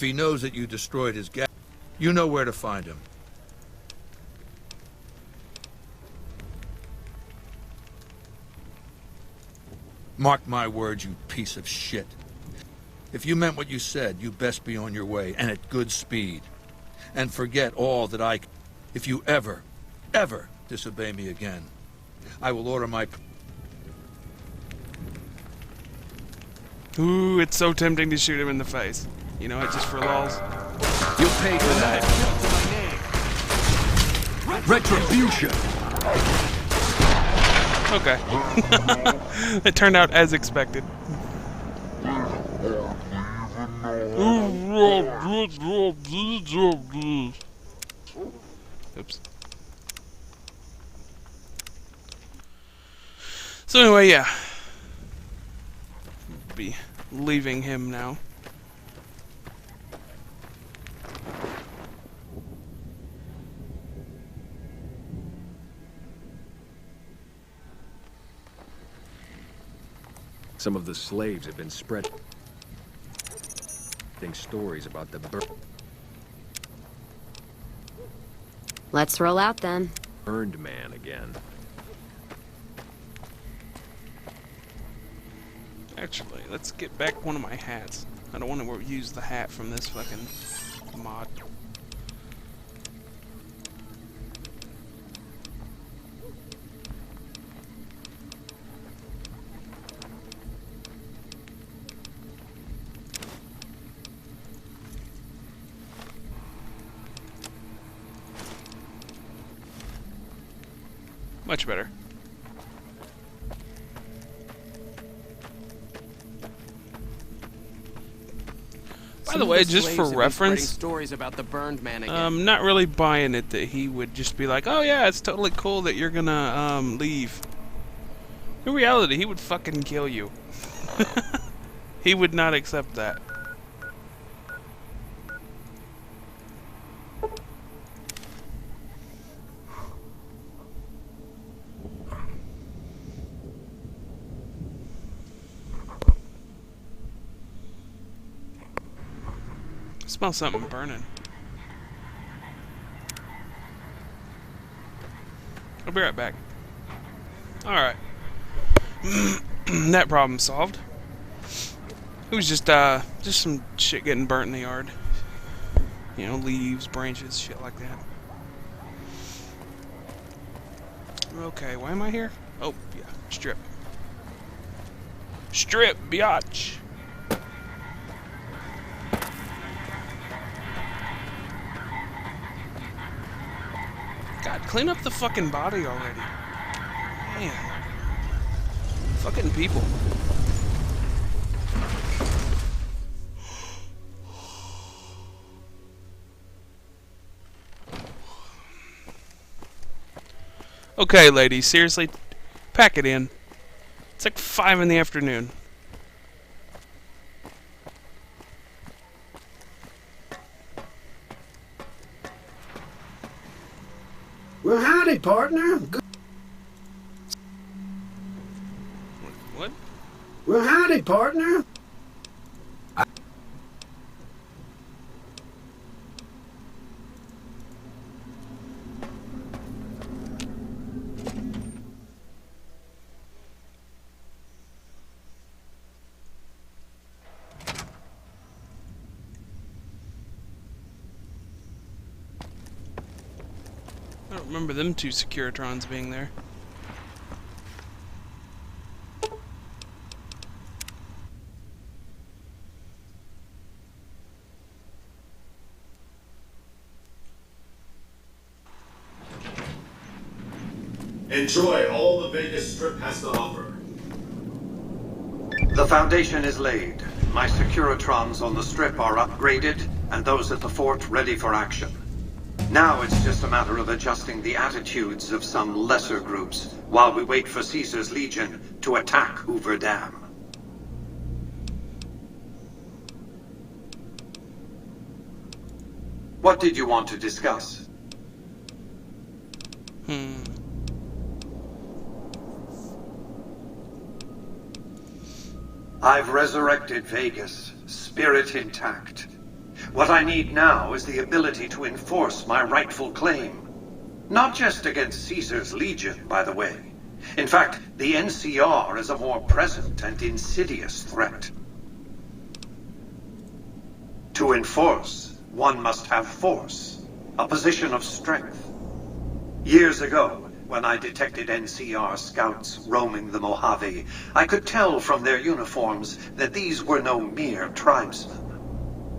he knows that you destroyed his gas, you know where to find him. Mark my words, you piece of shit. If you meant what you said, you best be on your way, and at good speed. And forget all that I... If you ever disobey me again, I will order my... Ooh, it's so tempting to shoot him in the face. You know, just for lulz. You'll pay for that. Retribution! Okay. It turned out as expected. Oops. So anyway, yeah. Be leaving him now. Some of the slaves have been spreading stories about the Let's roll out then. burned man again. Actually, let's get back one of my hats. I don't want to use the hat from this fucking mod. Much better. By the way, just for reference, stories about the burned man again. I'm not really buying it that he would just be like, "Oh yeah, it's totally cool that you're gonna leave." In reality, he would fucking kill you. He would not accept that. I smell something burning. I'll be right back. Alright. That problem solved. It was just some shit getting burnt in the yard. You know, leaves, branches, shit like that. Okay, why am I here? Oh, yeah, strip. Strip, biatch! God, clean up the fucking body already. Man. Fucking people. Okay, ladies, seriously, pack it in. It's like 5 in the afternoon. Well, howdy, partner. What? Well, howdy, partner. I don't remember them two Securitrons being there. Enjoy all the Vegas Strip has to offer. The foundation is laid. My Securitrons on the Strip are upgraded, and those at the fort ready for action. Now it's just a matter of adjusting the attitudes of some lesser groups while we wait for Caesar's Legion to attack Hoover Dam. What did you want to discuss? I've resurrected Vegas, spirit intact. What I need now is the ability to enforce my rightful claim. Not just against Caesar's Legion, by the way. In fact, the NCR is a more present and insidious threat. To enforce, one must have force, a position of strength. Years ago, when I detected NCR scouts roaming the Mojave, I could tell from their uniforms that these were no mere tribesmen.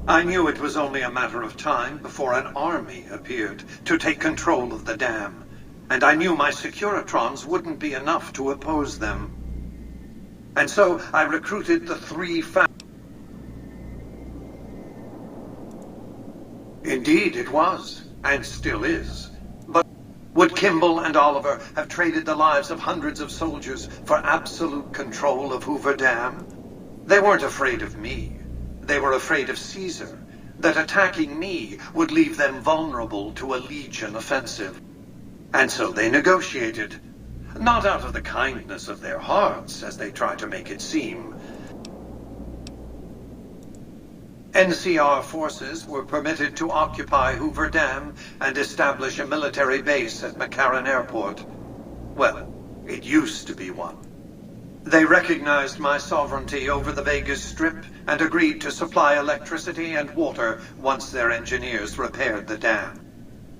I knew it was only a matter of time before an army appeared to take control of the dam, and I knew my Securitrons wouldn't be enough to oppose them. And so I recruited the three factions. Indeed it was, and still is. But would Kimball and Oliver have traded the lives of hundreds of soldiers for absolute control of Hoover Dam? They weren't afraid of me. They were afraid of Caesar, that attacking me would leave them vulnerable to a Legion offensive. And so they negotiated, not out of the kindness of their hearts, as they try to make it seem. NCR forces were permitted to occupy Hoover Dam and establish a military base at McCarran Airport. Well, it used to be one. They recognized my sovereignty over the Vegas Strip and agreed to supply electricity and water once their engineers repaired the dam.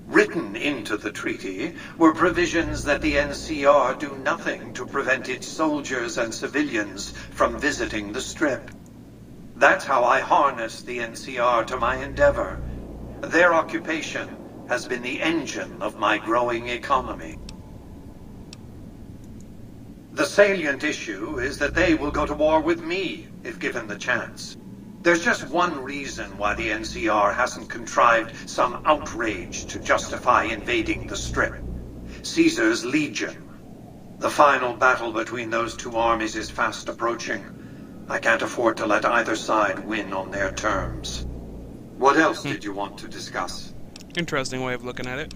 Written into the treaty were provisions that the NCR do nothing to prevent its soldiers and civilians from visiting the Strip. That's how I harnessed the NCR to my endeavor. Their occupation has been the engine of my growing economy. The salient issue is that they will go to war with me if given the chance. There's just one reason why the NCR hasn't contrived some outrage to justify invading the Strip. Caesar's Legion. The final battle between those two armies is fast approaching. I can't afford to let either side win on their terms. What else did you want to discuss? Interesting way of looking at it.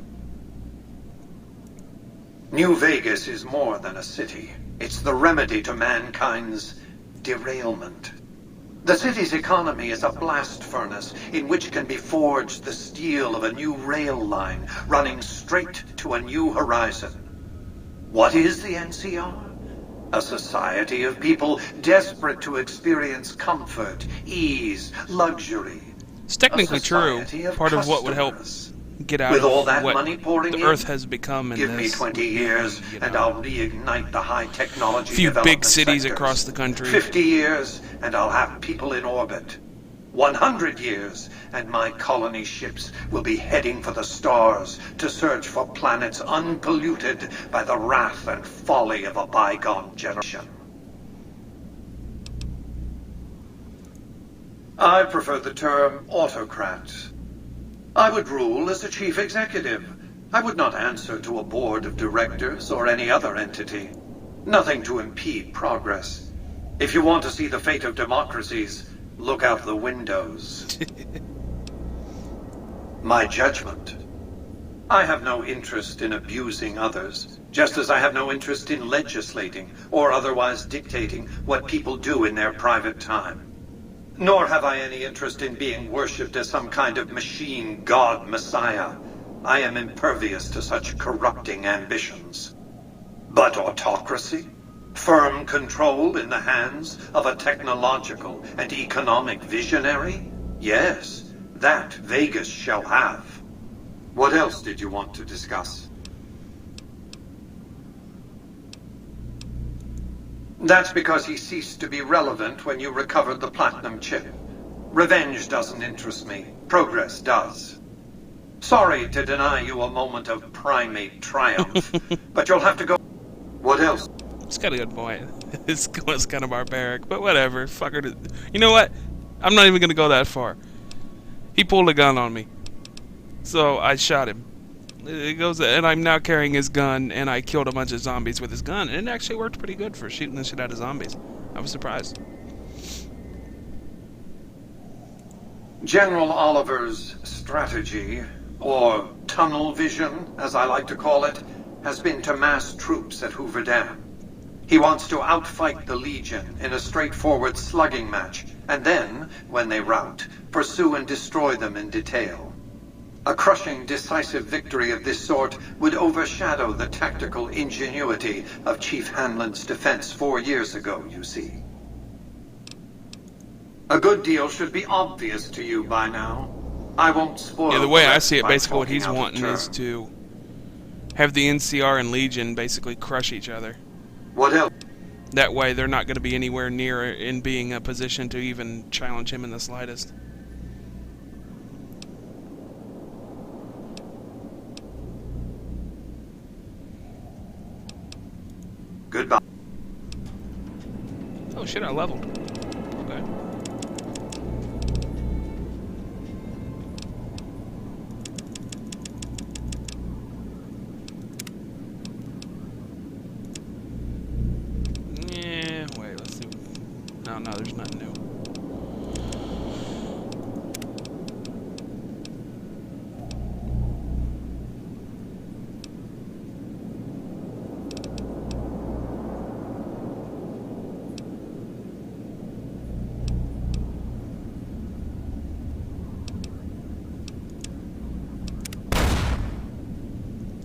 New Vegas is more than a city. It's the remedy to mankind's derailment. The city's economy is a blast furnace in which can be forged the steel of a new rail line running straight to a new horizon. What is the NCR? A society of people desperate to experience comfort, ease, luxury. It's technically true. Part of what would help get out With all of that what money pouring the in, Earth has become in give me this 20 years and I'll reignite the high technology few development big cities sectors. across the country. 50 years and I'll have people in orbit. 100 years and my colony ships will be heading for the stars to search for planets unpolluted by the wrath and folly of a bygone generation. I prefer the term autocrat. I would rule as a chief executive. I would not answer to a board of directors or any other entity. Nothing to impede progress. If you want to see the fate of democracies, look out the windows. My judgment. I have no interest in abusing others, just as I have no interest in legislating or otherwise dictating what people do in their private time. Nor have I any interest in being worshipped as some kind of machine god messiah. I am impervious to such corrupting ambitions. But autocracy? Firm control in the hands of a technological and economic visionary? Yes, that Vegas shall have. What else did you want to discuss? That's because he ceased to be relevant when you recovered the platinum chip. Revenge doesn't interest me. Progress does. Sorry to deny you a moment of primate triumph, but you'll have to go... What else? It's got a good point. It's kind of barbaric, but whatever. Fucker. You know what? I'm not even going to go that far. He pulled a gun on me. So I shot him. It goes, and I'm now carrying his gun, and I killed a bunch of zombies with his gun, and it actually worked pretty good for shooting the shit out of zombies. I was surprised. General Oliver's strategy, or tunnel vision, as I like to call it, has been to mass troops at Hoover Dam. He wants to outfight the Legion in a straightforward slugging match, and then, when they rout, pursue and destroy them in detail. A crushing, decisive victory of this sort would overshadow the tactical ingenuity of Chief Hanlon's defense 4 years ago, you see. A good deal should be obvious to you by now. I won't spoil. Yeah, the way I rest see it, by basically what talking he's out of wanting is turn. to have the NCR and Legion basically crush each other. What else? That way they're not going to be anywhere near in being a position to even challenge him in the slightest. Goodbye. Oh shit, I leveled. Okay. Yeah, wait, let's see. No, there's nothing new.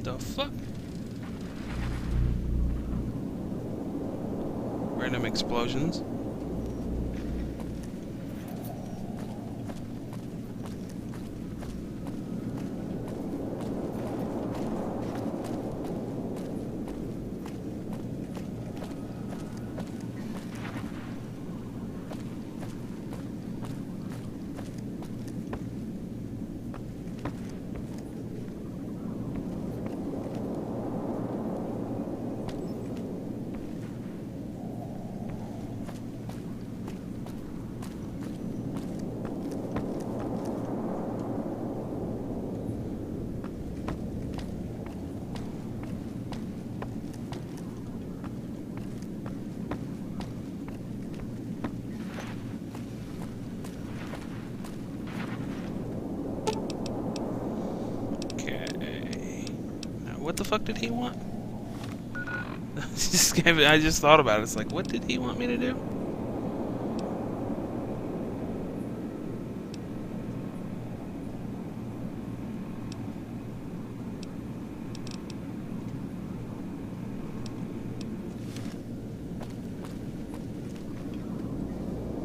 The fuck? Random explosions. What the fuck did he want? I just thought about it. It's like, what did he want me to do?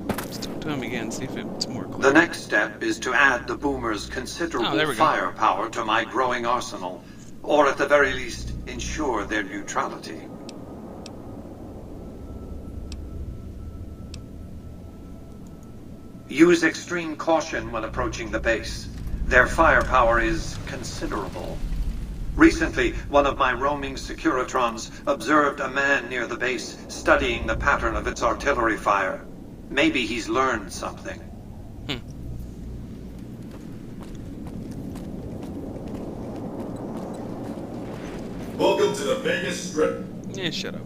Let's talk to him again, see if it's more clear. The next step is to add the Boomer's considerable there we go. firepower to my growing arsenal, or at the very least, ensure their neutrality. Use extreme caution when approaching the base. Their firepower is considerable. Recently, one of my roaming Securitrons observed a man near the base studying the pattern of its artillery fire. Maybe he's learned something. Welcome to the Vegas Strip. Yeah, shut up.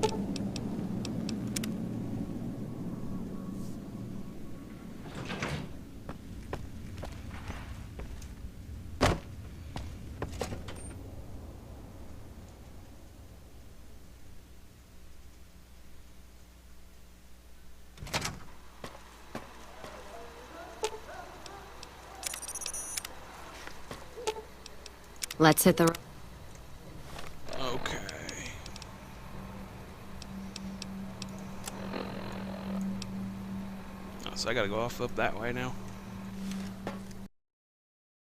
Let's hit the... Okay. Oh, so I gotta go off up that way now.